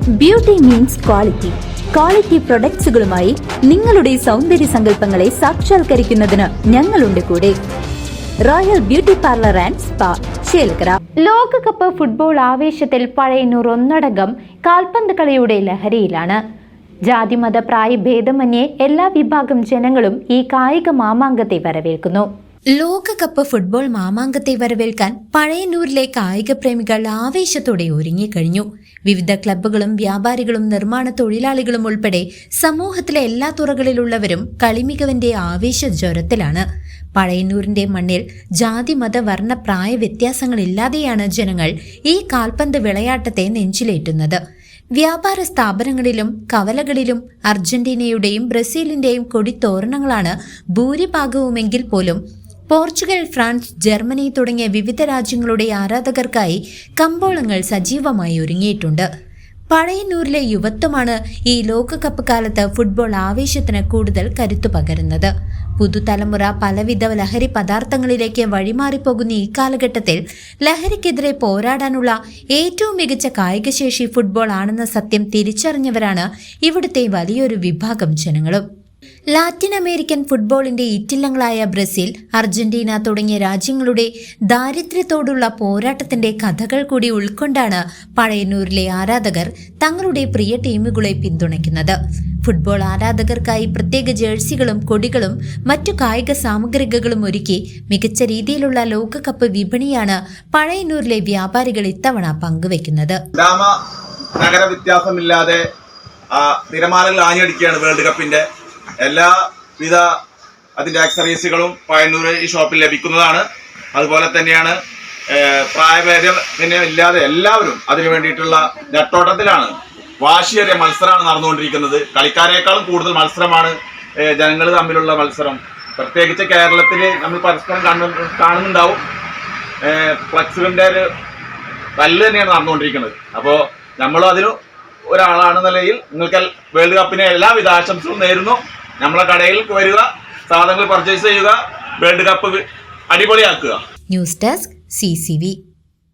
Beauty means quality. Quality പ്രൊഡക്ട്സുകളുമായി നിങ്ങളുടെ സൗന്ദര്യ സങ്കല്പങ്ങളെ സാക്ഷാത്കരിക്കുന്നതിന് ഞങ്ങളുണ്ട് കൂടെ. Royal beauty parlour and spa, Chelakkara. ലോകകപ്പ് ഫുട്ബോൾ ആവേശത്തിൽ പഴയന്നൂർ ഒന്നടങ്കം കാൽപന്ത് കളിയുടെ ലഹരിയിലാണ്. ജാതിമത പ്രായ ഭേദമന്യേ എല്ലാ വിഭാഗം ജനങ്ങളും ഈ കായിക മാമാങ്കത്തെ വരവേൽക്കുന്നു. ലോകകപ്പ് ഫുട്ബോൾ മാമാങ്കത്തെ വരവേൽക്കാൻ പഴയന്നൂരിലെ കായിക പ്രേമികൾ ആവേശത്തോടെ ഒരുങ്ങിക്കഴിഞ്ഞു. വിവിധ ക്ലബ്ബുകളും വ്യാപാരികളും നിർമ്മാണ തൊഴിലാളികളും ഉൾപ്പെടെ സമൂഹത്തിലെ എല്ലാ തുറകളിലുള്ളവരും കളിമികവിന്റെ ആവേശജ്വരത്തിലാണ്. പഴയന്നൂരിന്റെ മണ്ണിൽ ജാതി മത വർണ്ണ പ്രായ വ്യത്യാസങ്ങളില്ലാതെയാണ് ജനങ്ങൾ ഈ കാൽപന്ത് വിളയാട്ടത്തെ നെഞ്ചിലേറ്റുന്നത്. വ്യാപാര സ്ഥാപനങ്ങളിലും കവലകളിലും അർജന്റീനയുടെയും ബ്രസീലിന്റെയും കൊടിത്തോരണങ്ങളാണ് ഭൂരിഭാഗവുമെങ്കിൽ പോലും പോർച്ചുഗൽ, ഫ്രാൻസ്, ജർമ്മനി തുടങ്ങിയ വിവിധ രാജ്യങ്ങളുടെ ആരാധകർക്കായി കമ്പോളങ്ങൾ സജീവമായി ഒരുങ്ങിയിട്ടുണ്ട്. പഴയന്നൂരിലെ യുവത്വമാണ് ഈ ലോകകപ്പ് കാലത്ത് ഫുട്ബോൾ ആവേശത്തിന് കൂടുതൽ കരുത്തു പകരുന്നത്. പുതുതലമുറ പലവിധ ലഹരി പദാർത്ഥങ്ങളിലേക്ക് വഴിമാറിപ്പോകുന്ന ഈ കാലഘട്ടത്തിൽ ലഹരിക്കെതിരെ പോരാടാനുള്ള ഏറ്റവും മികച്ച കായികശേഷി ഫുട്ബോൾ ആണെന്ന സത്യം തിരിച്ചറിഞ്ഞവരാണ് ഇവിടുത്തെ വലിയൊരു വിഭാഗം ജനങ്ങളും. ലാറ്റിൻ അമേരിക്കൻ ഫുട്ബോളിന്റെ ഈറ്റില്ലങ്ങളായ ബ്രസീൽ, അർജന്റീന തുടങ്ങിയ രാജ്യങ്ങളുടെ ദാരിദ്ര്യത്തോടുള്ള പോരാട്ടത്തിന്റെ കഥകൾ കൂടി ഉൾക്കൊണ്ടാണ് പഴയന്നൂരിലെ ആരാധകർ തങ്ങളുടെ പ്രിയ ടീമുകളെ പിന്തുണയ്ക്കുന്നത്. ഫുട്ബോൾ ആരാധകർക്കായി പ്രത്യേക ജേഴ്സികളും കൊടികളും മറ്റു കായിക സാമഗ്രികളും ഒരുക്കി മികച്ച രീതിയിലുള്ള ലോകകപ്പ് വിപണിയാണ് പഴയന്നൂരിലെ വ്യാപാരികൾ ഇത്തവണ പങ്കുവെക്കുന്നത്. നഗര വ്യത്യാസമില്ലാതെ തിരമാലകൾ ആഞ്ഞടിക്കുകയാണ് വേൾഡ് കപ്പിന്റെ. എല്ലാവിധ അതിന്റെ ആക്സറീസുകളും പഴയന്നൂർ ഈ ഷോപ്പിൽ ലഭിക്കുന്നതാണ്. അതുപോലെ തന്നെയാണ് പ്രായഭേദം ഇല്ലാതെ എല്ലാവരും അതിനു വേണ്ടിയിട്ടുള്ള നെട്ടോട്ടത്തിലാണ്. വാശിയേറിയ മത്സരമാണ് നടന്നുകൊണ്ടിരിക്കുന്നത്. കളിക്കാരേക്കാളും കൂടുതൽ മത്സരമാണ് ജനങ്ങൾ തമ്മിലുള്ള മത്സരം. പ്രത്യേകിച്ച് കേരളത്തിൽ നമ്മൾ പരസ്പരം കാണുന്നുണ്ടാവും. ഫ്ലക്സിന്റെ ഒരു തല്ല് തന്നെയാണ് നടന്നുകൊണ്ടിരിക്കുന്നത്. അപ്പോൾ നമ്മളും അതിന് ഒരാളാണെന്ന നിലയിൽ നിങ്ങൾക്ക് വേൾഡ് കപ്പിന് എല്ലാവിധ ആശംസകളും നേരുന്നു. നമ്മളെ കടയിൽ വരിക, സാധനങ്ങൾ പർച്ചേസ് ചെയ്യുക, വേൾഡ് കപ്പ് അടിപൊളിയാക്കുക. News desk CCV.